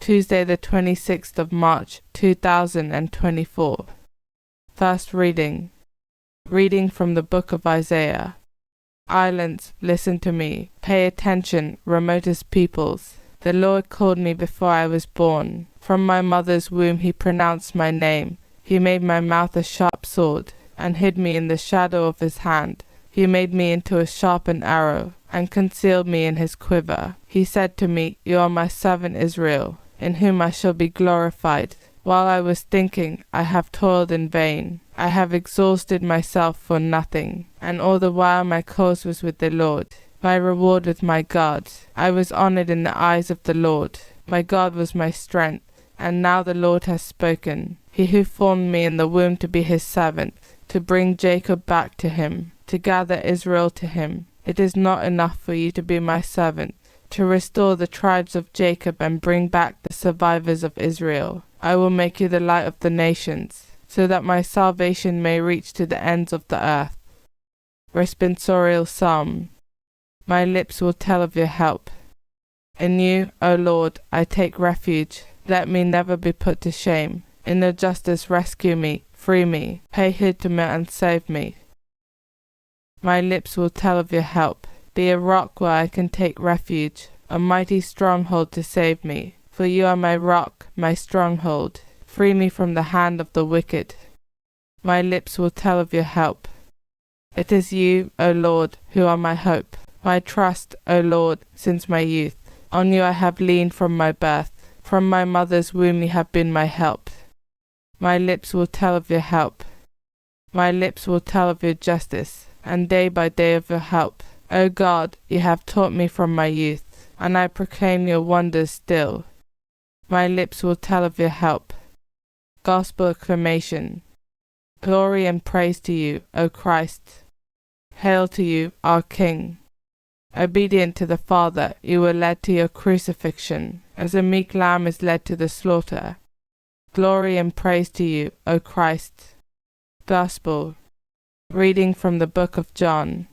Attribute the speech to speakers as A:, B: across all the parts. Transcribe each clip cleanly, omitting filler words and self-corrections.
A: Tuesday the 26th of March 2024. First reading. Reading from the book of Isaiah. Islands, listen to me. Pay attention, remotest peoples. The Lord called me before I was born. From my mother's womb he pronounced my name. He made my mouth a sharp sword, and hid me in the shadow of his hand. He made me into a sharpened arrow, and concealed me in his quiver. He said to me, You are my servant Israel, in whom I shall be glorified. While I was thinking, I have toiled in vain. I have exhausted myself for nothing, and all the while my cause was with the Lord, my reward with my God. I was honored in the eyes of the Lord. My God was my strength, and now the Lord has spoken. He who formed me in the womb to be his servant, to bring Jacob back to him, to gather Israel to him. It is not enough for you to be my servant, to restore the tribes of Jacob and bring back the survivors of Israel. I will make you the light of the nations, so that my salvation may reach to the ends of the earth. Responsorial Psalm. My lips will tell of your help. In you, O Lord, I take refuge. Let me never be put to shame. In your justice rescue me, free me, pay heed to me and save me. My lips will tell of your help. Be a rock where I can take refuge, a mighty stronghold to save me. For you are my rock, my stronghold. Free me from the hand of the wicked. My lips will tell of your help. It is you, O Lord, who are my hope, my trust, O Lord, since my youth. On you I have leaned from my birth. From my mother's womb you have been my help. My lips will tell of your help. My lips will tell of your justice, and day by day of your help. O God, you have taught me from my youth, and I proclaim your wonders still. My lips will tell of your help. Gospel acclamation. Glory and praise to you, O Christ. Hail to you, our King. Obedient to the Father, you were led to your crucifixion, as a meek lamb is led to the slaughter. Glory and praise to you, O Christ. Gospel. Reading from the book of John.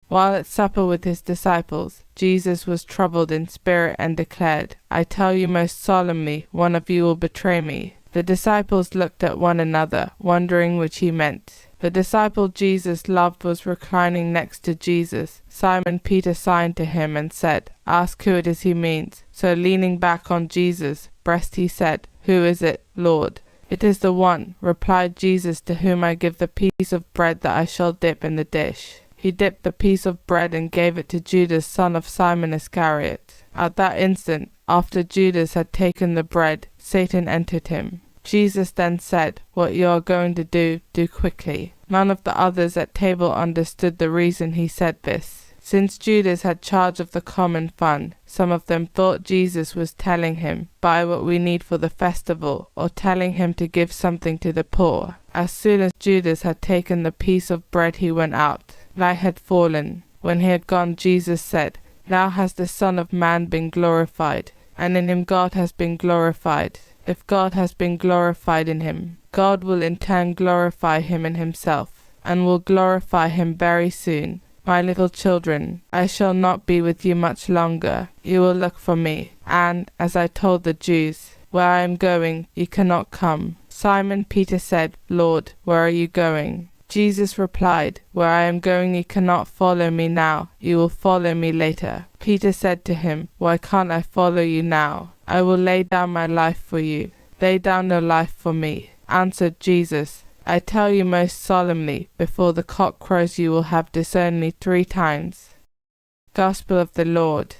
A: While at supper with his disciples, Jesus was troubled in spirit and declared, I tell you most solemnly, one of you will betray me. The disciples looked at one another, wondering which he meant. The disciple Jesus loved was reclining next to Jesus. Simon Peter signed to him and said, Ask who it is he means. So leaning back on Jesus' breast he said, Who is it, Lord? It is the one, replied Jesus, to whom I give the piece of bread that I shall dip in the dish. He dipped the piece of bread and gave it to Judas, son of Simon Iscariot. At that instant, after Judas had taken the bread, Satan entered him. Jesus then said, What you are going to do, do quickly. None of the others at table understood the reason he said this. Since Judas had charge of the common fund, some of them thought Jesus was telling him, Buy what we need for the festival, or telling him to give something to the poor. As soon as Judas had taken the piece of bread he went out. Night had fallen. When he had gone, Jesus said, Now has the Son of Man been glorified, and in him God has been glorified. If God has been glorified in him, God will in turn glorify him in himself, and will glorify him very soon. My little children, I shall not be with you much longer. You will look for me, and, as I told the Jews, where I am going, you cannot come. Simon Peter said, Lord, where are you going? Jesus replied, Where I am going you cannot follow me now, you will follow me later. Peter said to him, Why can't I follow you now? I will lay down my life for you. Lay down your life for me. Answered Jesus, I tell you most solemnly, before the cock crows you will have disowned me 3 times. Gospel of the Lord.